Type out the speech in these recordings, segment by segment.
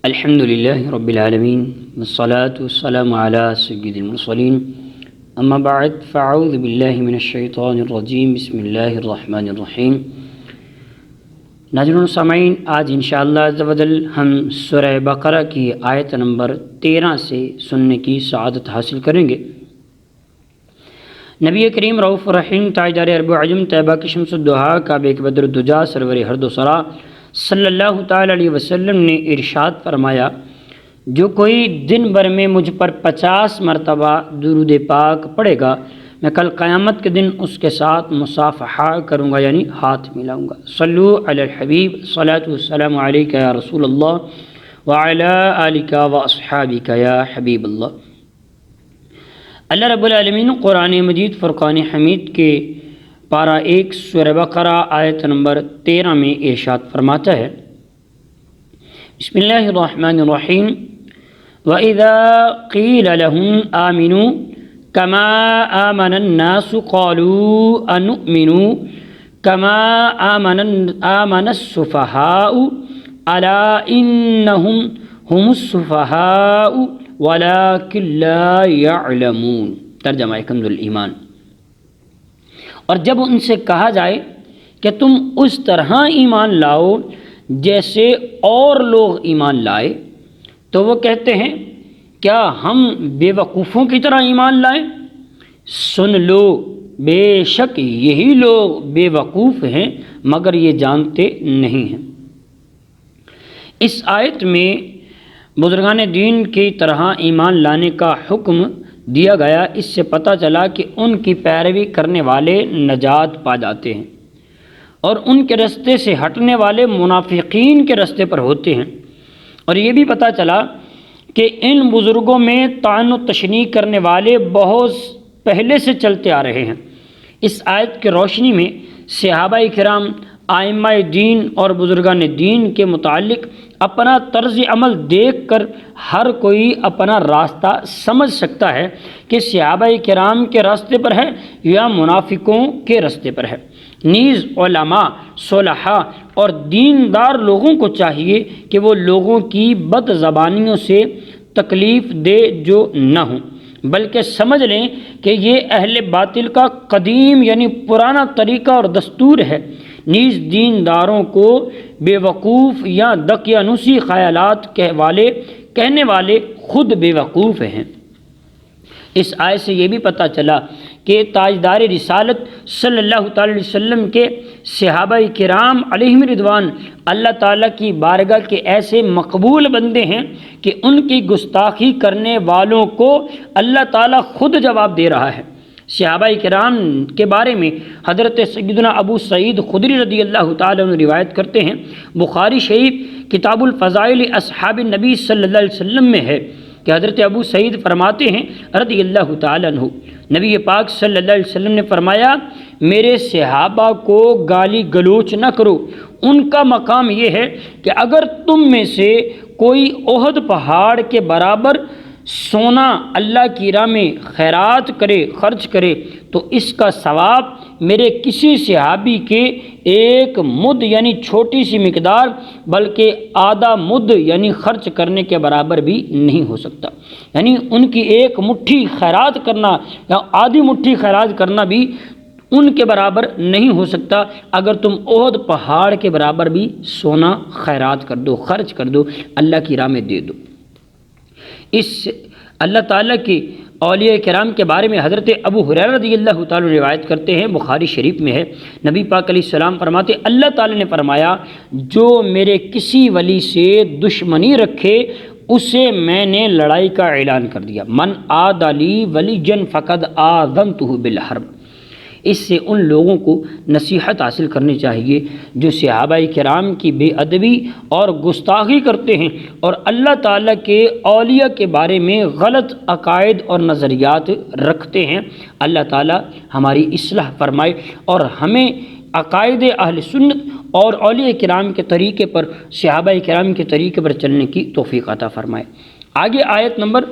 الحمد للہ رب العالمین والصلاة والسلام علی سید المرسلین اما بعد فاعوذ باللہ من الشیطان الرجیم بسم اللہ الرحمن الرحیم۔ ناظرین سامعین، آج انشاءاللہ عز و جل ہم سورہ بقرہ کی آیت نمبر 13 سے سننے کی سعادت حاصل کریں گے۔ نبی کریم رؤوف رحیم تاجدار عرب و عجم طیبہ کی شمس الدہا کعبہ کے بدر الدجا سرور ہر دو سرا صلی اللہ تعالی علیہ وسلم نے ارشاد فرمایا، جو کوئی دن بھر میں مجھ پر 50 مرتبہ درود پاک پڑھے گا، میں کل قیامت کے دن اس کے ساتھ مصافحہ کروں گا، یعنی ہاتھ ملاؤں گا۔ صلو علی الحبیب، صلاۃ والسلام علیک یا رسول اللہ وعلی آلک و اصحابک یا حبیب اللہ۔ اللہ رب العالمین قرآن مجید فرقان حمید کے پارہ 1 سورہ بقرہ آیت نمبر 13 میں ارشاد فرماتا ہے، بسم اللہ الرحمن الرحیم، وَإِذَا قِيلَ لَهُمْ آمِنُوا كَمَا آمَنَ النَّاسُ قَالُوا أَنُؤْمِنُوا كَمَا آمَنَ السُّفَهَاءُ أَلَا إِنَّهُمْ هُمُ السُّفَهَاءُ وَلَكِنْ لَا يَعْلَمُونَ۔ ترجمہ کنز الایمان۔ اور جب ان سے کہا جائے کہ تم اس طرح ایمان لاؤ جیسے اور لوگ ایمان لائے، تو وہ کہتے ہیں، کیا ہم بے وقوفوں کی طرح ایمان لائیں؟ سن لو، بے شک یہی لوگ بے وقوف ہیں مگر یہ جانتے نہیں ہیں۔ اس آیت میں بزرگان دین کی طرح ایمان لانے کا حکم دیا گیا۔ اس سے پتہ چلا کہ ان کی پیروی کرنے والے نجات پا جاتے ہیں اور ان کے رستے سے ہٹنے والے منافقین کے رستے پر ہوتے ہیں۔ اور یہ بھی پتہ چلا کہ ان بزرگوں میں طعن و تشنیع کرنے والے بہت پہلے سے چلتے آ رہے ہیں۔ اس آیت کی روشنی میں صحابہ کرام، ائمہ دین اور بزرگان دین کے متعلق اپنا طرز عمل دیکھ کر ہر کوئی اپنا راستہ سمجھ سکتا ہے کہ صحابہ کرام کے راستے پر ہے یا منافقوں کے راستے پر ہے۔ نیز علماء، صلحاء اور دیندار لوگوں کو چاہیے کہ وہ لوگوں کی بد زبانیوں سے تکلیف دے جو نہ ہوں، بلکہ سمجھ لیں کہ یہ اہل باطل کا قدیم یعنی پرانا طریقہ اور دستور ہے۔ نیز دینداروں کو بے وقوف یا دقیانوسی خیالات کہنے والے خود بے وقوف ہیں۔ اس آیت سے یہ بھی پتہ چلا کہ تاجدار رسالت صلی اللہ تعالی علیہ وسلم کے صحابہ کرام علیہم رضوان اللہ تعالیٰ کی بارگاہ کے ایسے مقبول بندے ہیں کہ ان کی گستاخی کرنے والوں کو اللہ تعالیٰ خود جواب دے رہا ہے۔ صحابہ کرام کے بارے میں حضرت سیدنا ابو سعید خدری رضی اللہ تعالیٰ عنہ روایت کرتے ہیں، بخاری شریف کتاب الفضائل اصحاب النبی صلی اللہ علیہ وسلم میں ہے کہ حضرت ابو سعید فرماتے ہیں رضی اللہ تعالیٰ عنہ، نبی پاک صلی اللہ علیہ وسلم نے فرمایا، میرے صحابہ کو گالی گلوچ نہ کرو، ان کا مقام یہ ہے کہ اگر تم میں سے کوئی احد پہاڑ کے برابر سونا اللہ کی راہ میں خیرات کرے، خرچ کرے، تو اس کا ثواب میرے کسی صحابی کے ایک مد یعنی چھوٹی سی مقدار بلکہ آدھا مد یعنی خرچ کرنے کے برابر بھی نہیں ہو سکتا۔ یعنی ان کی ایک مٹھی خیرات کرنا یا آدھی مٹھی خیرات کرنا بھی ان کے برابر نہیں ہو سکتا اگر تم احد پہاڑ کے برابر بھی سونا خیرات کر دو، خرچ کر دو، اللہ کی راہ میں دے دو۔ اس اللہ تعالیٰ کے اولیاء کرام کے بارے میں حضرت ابو ہریرہ رضی اللہ تعالیٰ روایت کرتے ہیں، بخاری شریف میں ہے، نبی پاک علیہ السلام فرماتے، اللہ تعالیٰ نے فرمایا، جو میرے کسی ولی سے دشمنی رکھے اسے میں نے لڑائی کا اعلان کر دیا، من عاد لی ولیًا فقد آذنتہ بالحرب۔ اس سے ان لوگوں کو نصیحت حاصل کرنی چاہیے جو صحابہ کرام کی بے ادبی اور گستاخی کرتے ہیں اور اللہ تعالیٰ کے اولیاء کے بارے میں غلط عقائد اور نظریات رکھتے ہیں۔ اللہ تعالیٰ ہماری اصلاح فرمائے اور ہمیں عقائد اہل سنت اور اولیاء کرام کے طریقے پر، صحابہ کرام کے طریقے پر چلنے کی توفیق عطا فرمائے۔ آگے آیت نمبر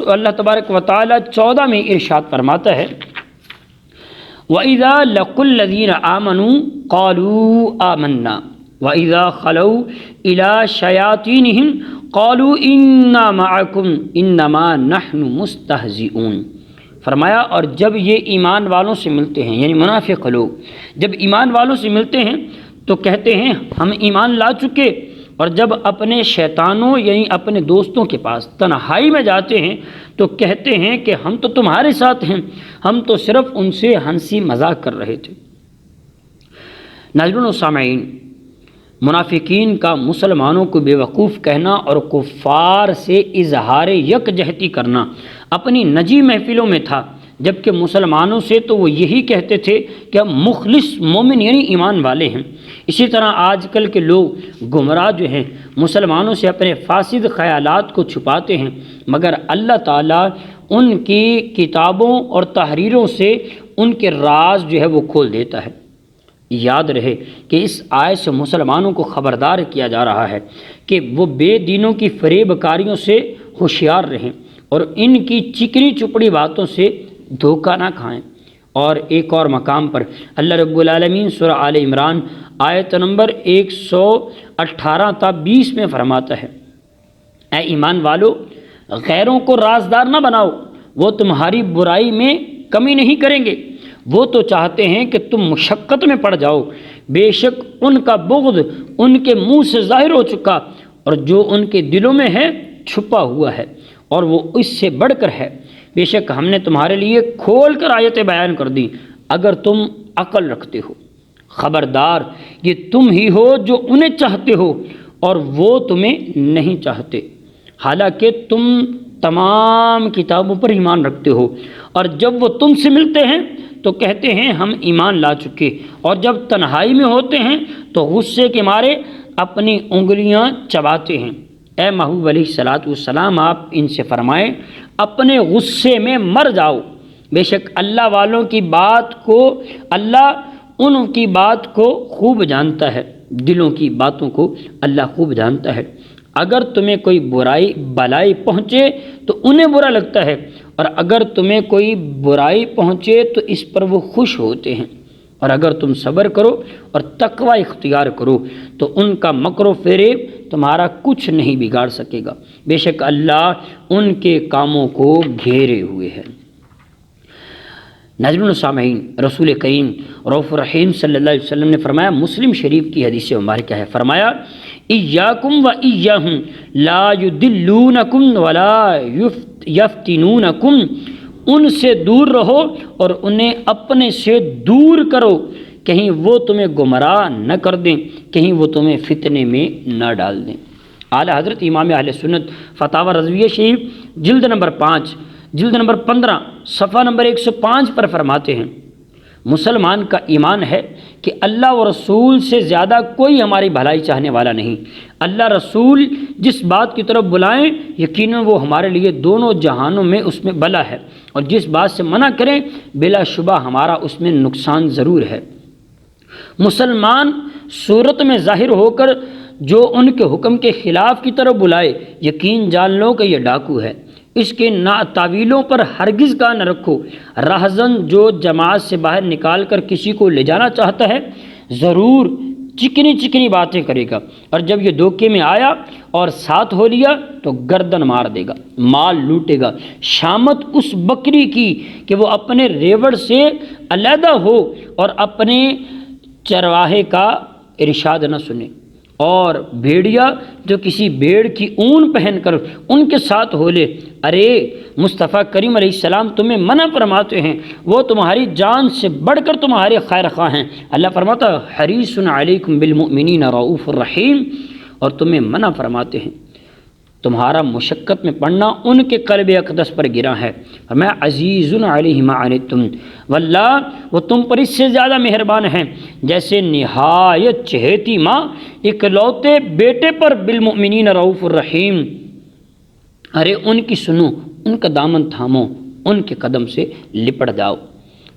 اللہ تبارک و تعالیٰ 14 میں ارشاد فرماتا ہے، وَإِذَا لَقُوا الَّذِينَ آمَنُوا قَالُوا آمَنَّا وَإِذَا خَلَوْا إِلَى شَيَاطِينِهِمْ قالوا انا معکم انما نحن مستہزئون، فرمایا اور جب یہ ایمان والوں سے ملتے ہیں، یعنی منافق لوگ جب ایمان والوں سے ملتے ہیں تو کہتے ہیں ہم ایمان لا چکے، اور جب اپنے شیطانوں یعنی اپنے دوستوں کے پاس تنہائی میں جاتے ہیں تو کہتے ہیں کہ ہم تو تمہارے ساتھ ہیں، ہم تو صرف ان سے ہنسی مذاق کر رہے تھے۔ ناظرین و سامعین، منافقین کا مسلمانوں کو بیوقوف کہنا اور کفار سے اظہار یکجہتی کرنا اپنی نجی محفلوں میں تھا، جبکہ مسلمانوں سے تو وہ یہی کہتے تھے کہ ہم مخلص مومن یعنی ایمان والے ہیں۔ اسی طرح آج کل کے لوگ گمراہ جو ہیں مسلمانوں سے اپنے فاسد خیالات کو چھپاتے ہیں، مگر اللہ تعالیٰ ان کی کتابوں اور تحریروں سے ان کے راز جو ہے وہ کھول دیتا ہے۔ یاد رہے کہ اس آیت سے مسلمانوں کو خبردار کیا جا رہا ہے کہ وہ بے دینوں کی فریب کاریوں سے ہوشیار رہیں اور ان کی چکنی چپڑی باتوں سے دھوکہ نہ کھائیں۔ اور ایک اور مقام پر اللہ رب العالمین سورہ آل عمران آیت نمبر 118 تا 20 میں فرماتا ہے، اے ایمان والو، غیروں کو رازدار نہ بناؤ، وہ تمہاری برائی میں کمی نہیں کریں گے، وہ تو چاہتے ہیں کہ تم مشقت میں پڑ جاؤ، بے شک ان کا بغض ان کے منہ سے ظاہر ہو چکا، اور جو ان کے دلوں میں ہے چھپا ہوا ہے، اور وہ اس سے بڑھ کر ہے۔ بے شک ہم نے تمہارے لیے کھول کر آیتیں بیان کر دیں اگر تم عقل رکھتے ہو۔ خبردار، یہ تم ہی ہو جو انہیں چاہتے ہو اور وہ تمہیں نہیں چاہتے، حالانکہ تم تمام کتابوں پر ایمان رکھتے ہو، اور جب وہ تم سے ملتے ہیں تو کہتے ہیں ہم ایمان لا چکے، اور جب تنہائی میں ہوتے ہیں تو غصے کے مارے اپنی انگلیاں چباتے ہیں۔ اے محبوب علیہ الصلوۃ والسلام، آپ ان سے فرمائیں اپنے غصے میں مر جاؤ، بے شک اللہ والوں کی بات کو اللہ ان کی بات کو خوب جانتا ہے، دلوں کی باتوں کو اللہ خوب جانتا ہے۔ اگر تمہیں کوئی بلائی پہنچے تو انہیں برا لگتا ہے، اور اگر تمہیں کوئی برائی پہنچے تو اس پر وہ خوش ہوتے ہیں، اور اگر تم صبر کرو اور تقوی اختیار کرو تو ان کا مکر و فریب تمہارا کچھ نہیں بگاڑ سکے گا، بے شک اللہ ان کے کاموں کو گھیرے ہوئے ہے۔ ناظرین و سامعین، رسول کریم رؤوف الرحیم صلی اللہ علیہ وسلم نے فرمایا، مسلم شریف کی حدیث مبارکہ ہے، فرمایا ایاکم و ایاہم لا یدلونکم ولا یفتنونکم، ان سے دور رہو اور انہیں اپنے سے دور کرو، کہیں وہ تمہیں گمراہ نہ کر دیں، کہیں وہ تمہیں فتنے میں نہ ڈال دیں۔ اعلیٰ حضرت امام اہل سنت فتاوی رضویہ شریف جلد نمبر 5 جلد نمبر 15 صفحہ نمبر 105 پر فرماتے ہیں، مسلمان کا ایمان ہے کہ اللہ و رسول سے زیادہ کوئی ہماری بھلائی چاہنے والا نہیں۔ اللہ رسول جس بات کی طرف بلائیں یقیناً وہ ہمارے لیے دونوں جہانوں میں اس میں بھلا ہے، اور جس بات سے منع کریں بلا شبہ ہمارا اس میں نقصان ضرور ہے۔ مسلمان صورت میں ظاہر ہو کر جو ان کے حکم کے خلاف کی طرف بلائے یقین جان لو کہ یہ ڈاکو ہے، اس کے تعویلوں پر ہرگز کا نہ رکھو۔ راہزن جو جماعت سے باہر نکال کر کسی کو لے جانا چاہتا ہے ضرور چکنی چکنی باتیں کرے گا، اور جب یہ دھوکے میں آیا اور ساتھ ہو لیا تو گردن مار دے گا، مال لوٹے گا۔ شامت اس بکری کی کہ وہ اپنے ریوڑ سے علیحدہ ہو اور اپنے چرواہے کا ارشاد نہ سنے، اور بھیڑیا جو کسی بھیڑ کی اون پہن کر ان کے ساتھ ہو لے۔ ارے مصطفیٰ کریم علیہ السلام تمہیں منع فرماتے ہیں، وہ تمہاری جان سے بڑھ کر تمہارے خیر خواہ ہیں۔ اللہ فرماتا ہے حریص علیکم بالمؤمنین رؤوف الرحیم، اور تمہیں منع فرماتے ہیں تمہارا مشقت میں پڑنا ان کے قلب اقدس پر گرا ہے، اور میں عزیز علیہ ما عنتم، واللہ وہ تم پر اس سے زیادہ مہربان ہیں جیسے نہایت چہیتی ماں اکلوتے بیٹے پر بالمؤمنین رؤوف الرحیم۔ ارے ان کی سنو، ان کا دامن تھامو، ان کے قدم سے لپٹ جاؤ۔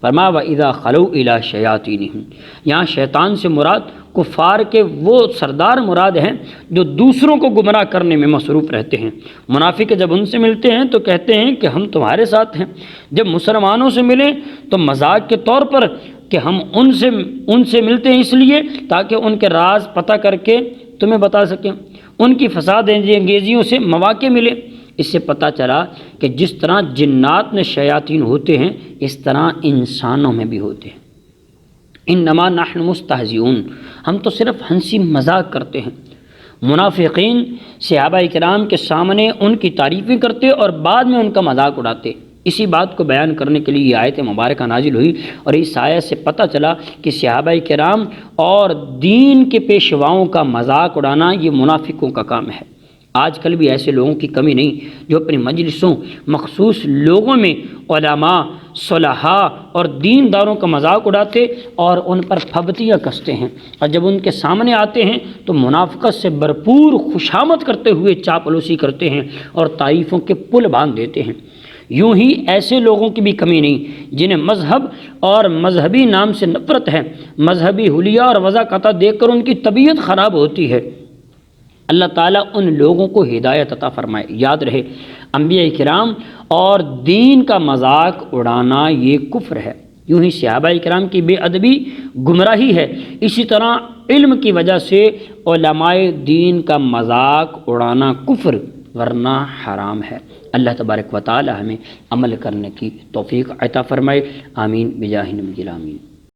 فرمایا وَإِذَا خَلَوْا إِلَىٰ شَيَاطِینِهِمْ، یہاں شیطان سے مراد کفار کے وہ سردار مراد ہیں جو دوسروں کو گمراہ کرنے میں مصروف رہتے ہیں۔ منافق جب ان سے ملتے ہیں تو کہتے ہیں کہ ہم تمہارے ساتھ ہیں، جب مسلمانوں سے ملیں تو مذاق کے طور پر کہ ہم ان سے ملتے ہیں اس لیے تاکہ ان کے راز پتہ کر کے تمہیں بتا سکیں۔ ان کی فساد انگیزیوں سے مواقع ملے۔ اس سے پتہ چلا کہ جس طرح جنات میں شیاطین ہوتے ہیں اس طرح انسانوں میں بھی ہوتے ہیں۔ انما نحن مستہزئون، ہم تو صرف ہنسی مذاق کرتے ہیں۔ منافقین صحابہ کرام کے سامنے ان کی تعریفیں کرتے اور بعد میں ان کا مذاق اڑاتے۔ اسی بات کو بیان کرنے کے لیے یہ آیت مبارکہ نازل ہوئی، اور اس آیت سے پتہ چلا کہ صحابہ کرام اور دین کے پیشواؤں کا مذاق اڑانا یہ منافقوں کا کام ہے۔ آج کل بھی ایسے لوگوں کی کمی نہیں جو اپنی مجلسوں، مخصوص لوگوں میں علماء، صلحاء اور دینداروں کا مذاق اڑاتے اور ان پر پھبتیاں کستے ہیں، اور جب ان کے سامنے آتے ہیں تو منافقت سے بھرپور خوشامد کرتے ہوئے چاپلوسی کرتے ہیں اور تعریفوں کے پل باندھ دیتے ہیں۔ یوں ہی ایسے لوگوں کی بھی کمی نہیں جنہیں مذہب اور مذہبی نام سے نفرت ہے، مذہبی حلیہ اور وضاقتہ دیکھ کر ان کی طبیعت خراب ہوتی ہے۔ اللہ تعالیٰ ان لوگوں کو ہدایت عطا فرمائے۔ یاد رہے، انبیاء کرام اور دین کا مذاق اڑانا یہ کفر ہے۔ یوں ہی صحابہ کرام کی بے ادبی گمراہی ہے، اسی طرح علم کی وجہ سے علماء دین کا مذاق اڑانا کفر ورنہ حرام ہے۔ اللہ تبارک و تعالی ہمیں عمل کرنے کی توفیق عطا فرمائے، آمین بجاہ نبی الامین۔